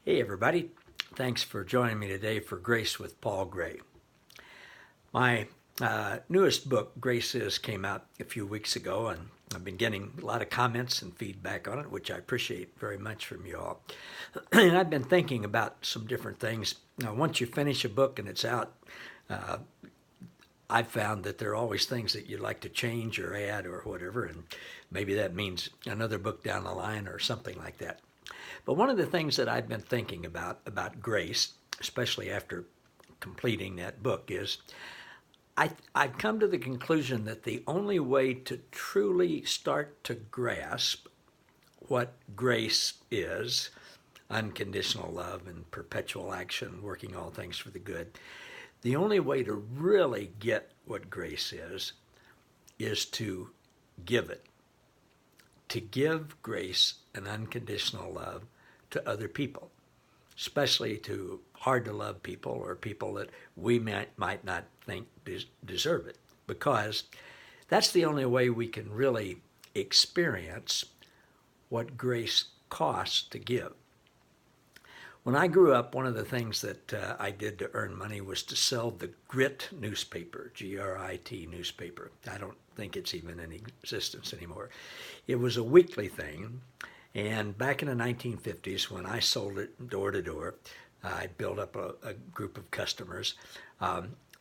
Hey, everybody. Thanks for joining me today for Grace with Paul Gray. My newest book, Grace Is, came out a few weeks ago, and I've been getting a lot of comments and feedback on it, which I appreciate very much from you all. And I've been thinking about some different things. Now, once you finish a book and it's out, I've found that there are always things that you'd like to change or add or whatever, and maybe that means another book down the line or something like that. But one of the things that I've been thinking about grace, especially after completing that book, is I've come to the conclusion that the only way to truly start to grasp what grace is, unconditional love and perpetual action, working all things for the good, the only way to really get what grace is to give it. To give grace and unconditional love to other people, especially to hard to love people or people that we might not think deserve it, because that's the only way we can really experience what grace costs to give. When I grew up, one of the things that I did to earn money was to sell the Grit newspaper, Grit newspaper. I don't think it's even in existence anymore. It was a weekly thing, and back in the 1950s, when I sold it door to door, I built up a group of customers.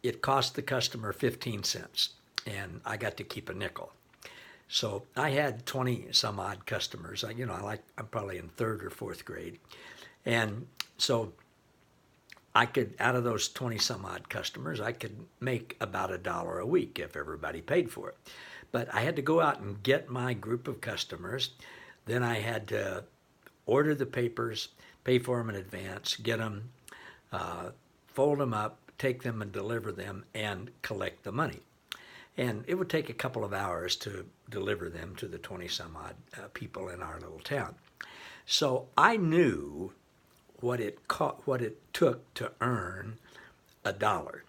It cost the customer 15 cents, and I got to keep a nickel. So I had 20 some odd customers. I'm probably in third or fourth grade. And so I could, out of those 20 some odd customers, I could make about $1 a week if everybody paid for it. But I had to go out and get my group of customers. Then I had to order the papers, pay for them in advance, get them, fold them up, take them and deliver them, and collect the money. And it would take a couple of hours to deliver them to the 20 some odd people in our little town. So I knew what it took to earn $1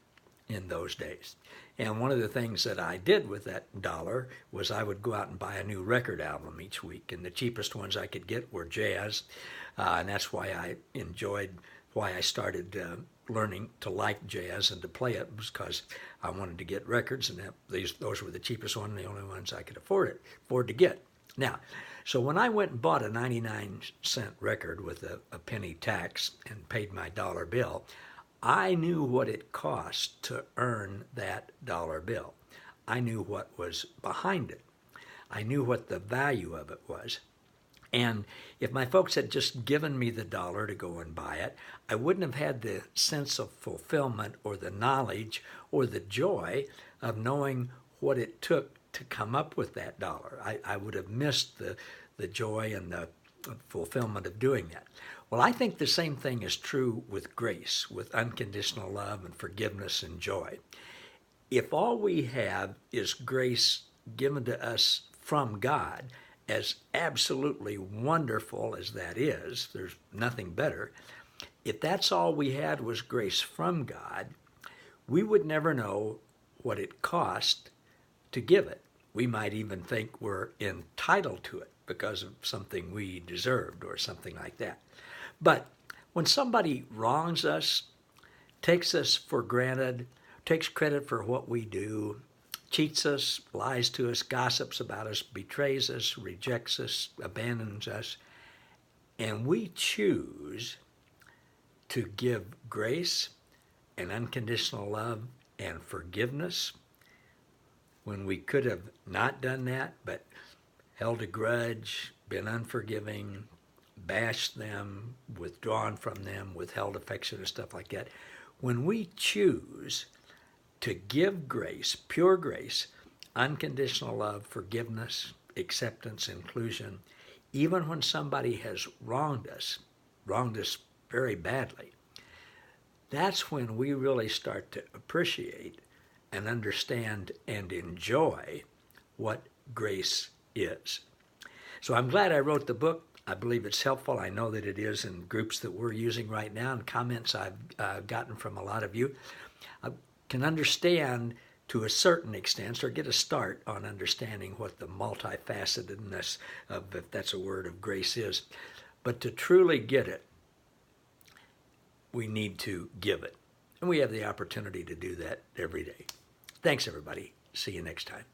in those days. And one of the things that I did with that $1 was I would go out and buy a new record album each week, and the cheapest ones I could get were jazz, and that's why I started learning to like jazz and to play it, was because I wanted to get records, and those were the cheapest ones, the only ones I could afford to get. Now, so when I went and bought a 99-cent record with a penny tax and paid my dollar bill, I knew what it cost to earn that dollar bill. I knew what was behind it. I knew what the value of it was. And if my folks had just given me the $1 to go and buy it, I wouldn't have had the sense of fulfillment or the knowledge or the joy of knowing what it took to come up with that $1. I would have missed the joy and the fulfillment of doing that. Well, I think the same thing is true with grace, with unconditional love and forgiveness and joy. If all we have is grace given to us from God, as absolutely wonderful as that is, there's nothing better. If that's all we had was grace from God, we would never know what it cost to give it. We might even think we're entitled to it because of something we deserved or something like that. But when somebody wrongs us, takes us for granted, takes credit for what we do, cheats us, lies to us, gossips about us, betrays us, rejects us, abandons us, and we choose to give grace and unconditional love and forgiveness when we could have not done that, but held a grudge, been unforgiving, bashed them, withdrawn from them, withheld affection and stuff like that. When we choose to give grace, pure grace, unconditional love, forgiveness, acceptance, inclusion, even when somebody has wronged us very badly, that's when we really start to appreciate and understand and enjoy what grace is. So I'm glad I wrote the book. I believe it's helpful. I know that it is in groups that we're using right now, and comments I've gotten from a lot of you. I can understand to a certain extent, or get a start on understanding what the multifacetedness of, if that's a word, of grace is. But to truly get it, we need to give it. And we have the opportunity to do that every day. Thanks, everybody. See you next time.